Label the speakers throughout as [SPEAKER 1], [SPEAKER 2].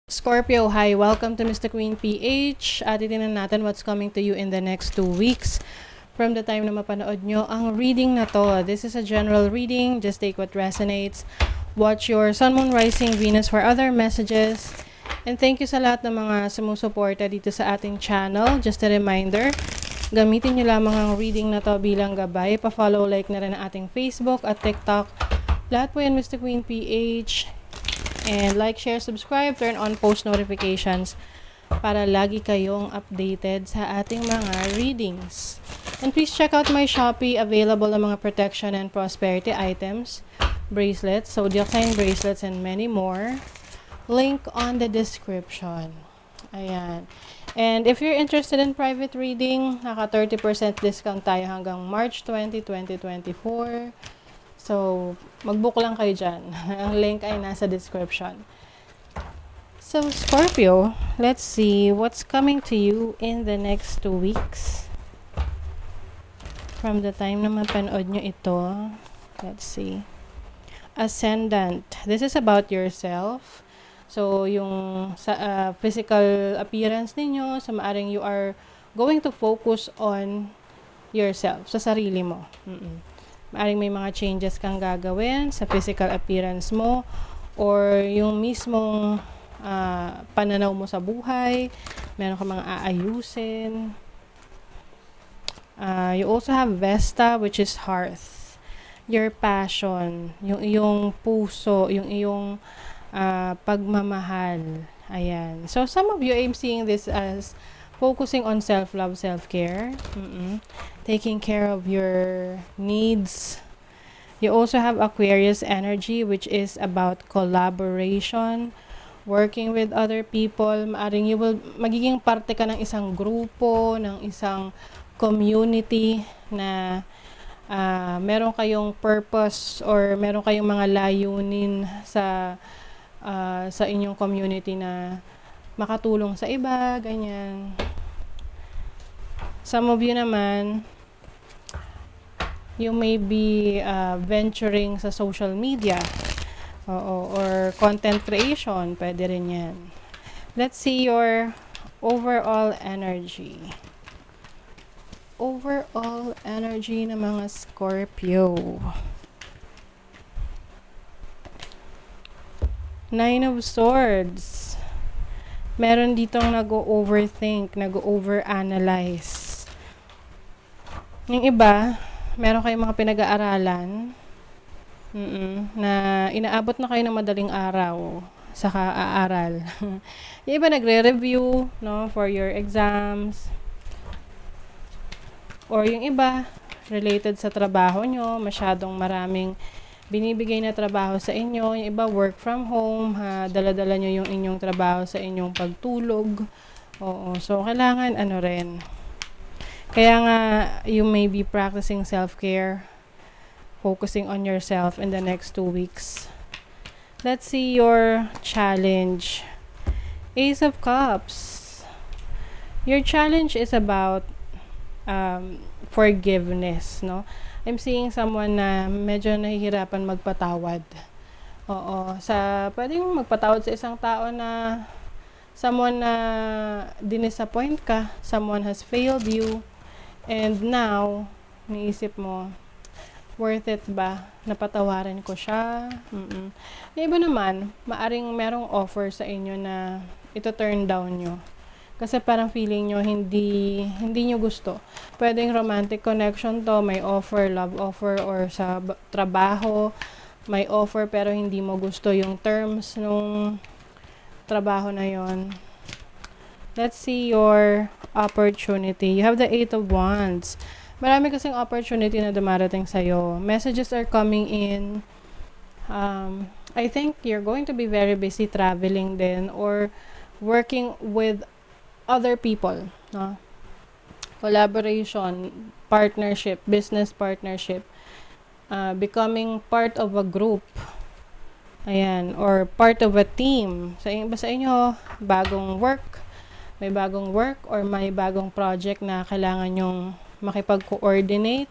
[SPEAKER 1] Scorpio, hi. Welcome to Mr. Queen PH. Titignan natin what's coming to you in the next 2 weeks from the time na mapanood nyo ang reading na to. This is a general reading. Just take what resonates. Watch your Sun, Moon, Rising, Venus for other messages. And thank you sa lahat ng mga sumusuporta dito sa ating channel. Just a reminder, gamitin nyo lamang ang reading na to bilang gabay. Pa-follow, like na rin ang ating Facebook at TikTok. Lahat po yan Mr. Queen PH. And like, share, subscribe, turn on post notifications para lagi kayong updated sa ating mga readings. And please check out my Shopee, available ang mga protection and prosperity items, bracelets, zodiac sign bracelets, and many more. Link on the description. Ayan. And if you're interested in private reading, naka 30% discount tayo hanggang March 20, 2024. So, mag-book lang kayo dyan. Ang link ay nasa description. So, Scorpio, let's see what's coming to you in the next 2 weeks. From the time na mapanood nyo ito, let's see. Ascendant. This is about yourself. So, yung sa physical appearance ninyo, sa maaring you are going to focus on yourself, sa sarili mo. Maaring may mga changes kang gagawin sa physical appearance mo or yung mismong pananaw mo sa buhay. Meron ka mga aayusin. You also have Vesta, which is hearth. Your passion, yung iyong puso, yung iyong pagmamahal. Ayan. So, some of you, I'm seeing this as focusing on self-love, self-care. Taking care of your needs. You also have Aquarius energy, which is about collaboration, working with other people. Maaring magiging parte ka ng isang grupo, ng isang community na meron kayong purpose or meron kayong mga layunin sa inyong community na makatulong sa iba, ganyan. Some of you naman, you may be venturing sa social media or content creation, pwede rin yan. Let's see your overall energy. Overall energy ng mga Scorpio. Nine of Swords. Meron ditong nag-overthink, nag-overanalyze. Yung iba, meron kayong mga pinag-aaralan na inaabot na kayo ng madaling araw saka aaral. Yung iba nagre-review, no, for your exams. Or yung iba, related sa trabaho nyo, masyadong maraming binibigay na trabaho sa inyo. Yung iba, work from home, dala-dala nyo yung inyong trabaho sa inyong pagtulog. Oo, so kailangan rin. Kaya nga, you may be practicing self-care, focusing on yourself in the next 2 weeks. Let's see your challenge. Ace of Cups. Your challenge is about forgiveness, no? I'm seeing someone na medyo nahihirapan magpatawad. Oo, pwedeng magpatawad sa isang tao na someone na dinisappoint ka, someone has failed you, and now, niisip mo, worth it ba? Napatawarin ko siya? Yung iba naman, maaring merong offer sa inyo na ito turn down nyo. Kasi parang feeling nyo hindi nyo gusto. Pwedeng romantic connection to, may offer, love offer, or sa trabaho, may offer pero hindi mo gusto yung terms nung trabaho na yon. Let's see your opportunity. You have the 8 of Wands. Marami kasing opportunity na dumarating sa'yo. Messages are coming in. I think you're going to be very busy traveling din or working with other people, no? Collaboration, partnership, business partnership, becoming part of a group, ayan, or part of a team. Sa inyo, may bagong work or may bagong project na kailangan nyong makipag-coordinate,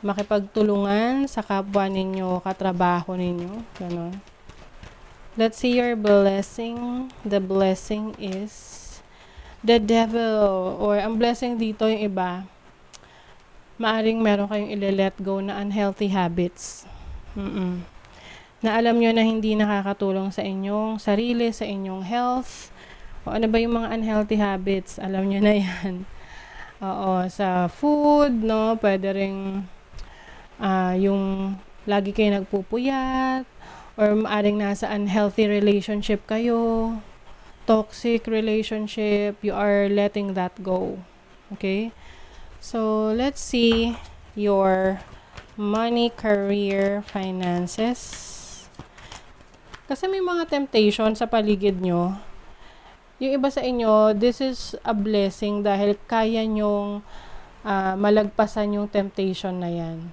[SPEAKER 1] makipagtulungan sa kapwa ninyo, katrabaho ninyo, gano'n. Let's see your blessing. The blessing is the devil. Or ang blessing dito yung iba, maaring meron kayong ile-let go na unhealthy habits. Na alam nyo na hindi nakakatulong sa inyong sarili, sa inyong health. O ano ba yung mga unhealthy habits? Alam nyo na yan. Oo, sa food, no? Pwede ring yung lagi kayo nagpupuyat, or maaring nasa unhealthy relationship kayo, toxic relationship, you are letting that go. Okay? So, let's see your money, career, finances. Kasi may mga temptation sa paligid nyo. Yung iba sa inyo, this is a blessing dahil kaya nyong malagpasan yung temptation na yan.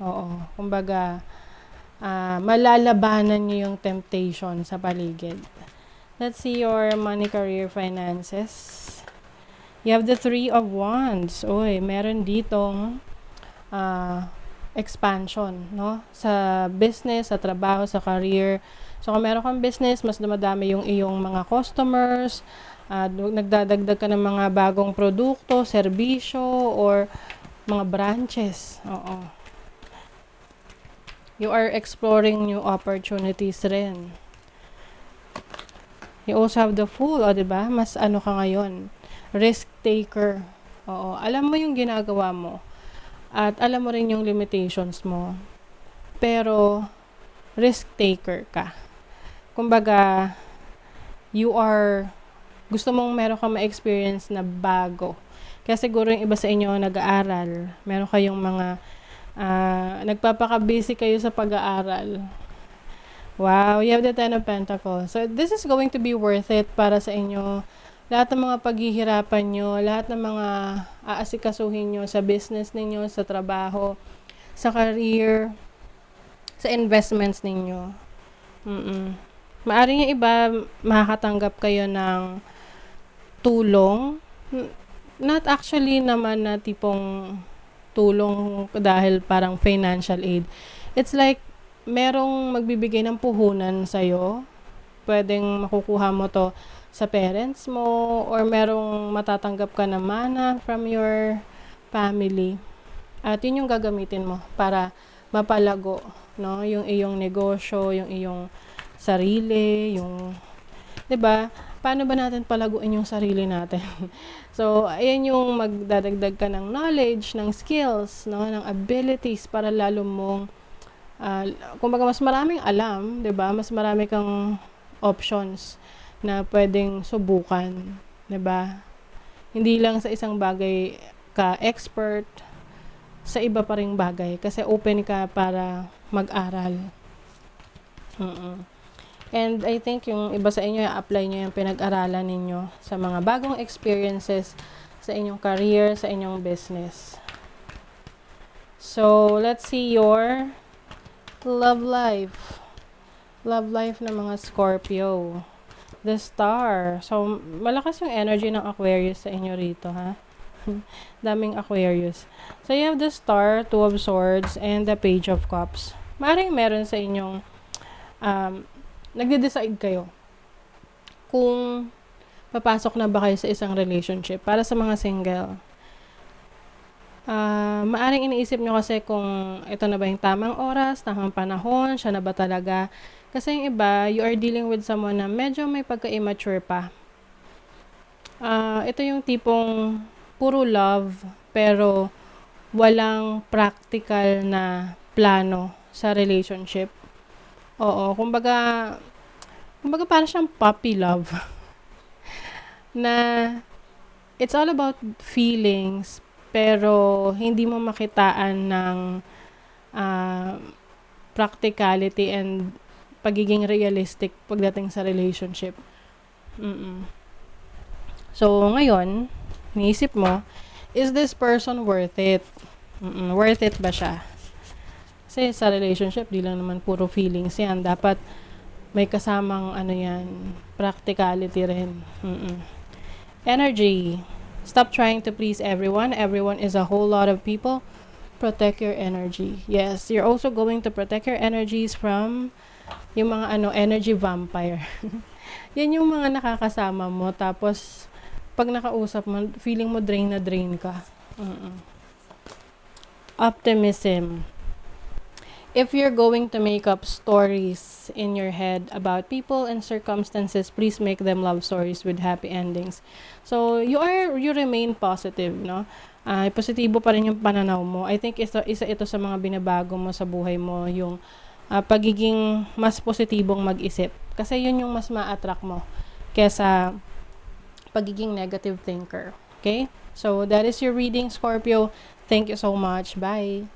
[SPEAKER 1] Oo. Kumbaga, malalabanan nyo yung temptation sa paligid. Let's see your money, career, finances. You have the 3 of Wands. Uy, meron ditong expansion, no? Sa business, sa trabaho, sa career. So, kung meron kang business, mas dumadami yung iyong mga customers, nagdadagdag ka ng mga bagong produkto, serbisyo, or mga branches. Oo. You are exploring new opportunities rin. You also have the Fool, o diba? Mas ano ka ngayon? Risk taker. Oo. Alam mo yung ginagawa mo. At alam mo rin yung limitations mo. Pero, risk taker ka. Kumbaga, gusto mong meron kang ma-experience na bago. Kaya siguro yung iba sa inyo nag-aaral. Meron kayong mga nagpapaka-busy kayo sa pag-aaral. Wow, you have the 10 of Pentacles. So, this is going to be worth it para sa inyo. Lahat ng mga paghihirapan nyo, lahat ng mga aasikasuhin nyo sa business ninyo, sa trabaho, sa career, sa investments ninyo. Maaring yung iba, makakatanggap kayo ng tulong. Not actually naman na tipong tulong dahil parang financial aid. It's like, merong magbibigay ng puhunan sa'yo. Pwedeng makukuha mo to sa parents mo, or merong matatanggap ka na mana from your family. At yun yung gagamitin mo para mapalago, no? Yung iyong negosyo, yung iyong sarili, yung, 'di ba? Paano ba natin palaguin yung sarili natin? So, ayan yung magdadagdag ka ng knowledge, ng skills, no, ng abilities para lalo mong kumbaga mas maraming alam, 'di ba? Mas marami kang options na pwedeng subukan, 'di ba? Hindi lang sa isang bagay ka expert, sa iba pa ring bagay kasi open ka para mag-aral. And I think yung iba sa inyo, i-apply nyo yung pinag-aralan ninyo sa mga bagong experiences sa inyong career, sa inyong business. So, let's see your love life. Love life ng mga Scorpio. The Star. So, malakas yung energy ng Aquarius sa inyo rito, ha? Daming Aquarius. So, you have the Star, 2 of Swords, and the Page of Cups. Maring meron sa inyong nagde-decide kayo kung papasok na ba kayo sa isang relationship. Para sa mga single, maaring iniisip nyo kasi kung ito na ba yung tamang oras, tamang panahon, siya na ba talaga. Kasi yung iba, you are dealing with someone na medyo may pagka-immature pa. Ito yung tipong puro love, pero walang practical na plano sa relationship. Oo, kumbaga para siyang puppy love. Na it's all about feelings, pero hindi mo makitaan ng practicality and pagiging realistic pagdating sa relationship. So, ngayon, niisip mo, is this person worth it? Worth it ba siya? Kasi sa relationship, di lang naman puro feelings yan. Dapat may kasamang practicality rin. Energy. Stop trying to please everyone. Everyone is a whole lot of people. Protect your energy. Yes, you're also going to protect your energies from yung mga energy vampire. Yan yung mga nakakasama mo. Tapos, pag nakausap mo, feeling mo drain na drain ka. Optimism. If you're going to make up stories in your head about people and circumstances, please make them love stories with happy endings. So, you remain positive, no? Positibo pa rin yung pananaw mo. I think isa ito sa mga binabago mo sa buhay mo, yung pagiging mas positibong mag-isip. Kasi yun yung mas ma-attract mo kesa pagiging negative thinker. Okay? So, that is your reading, Scorpio. Thank you so much. Bye!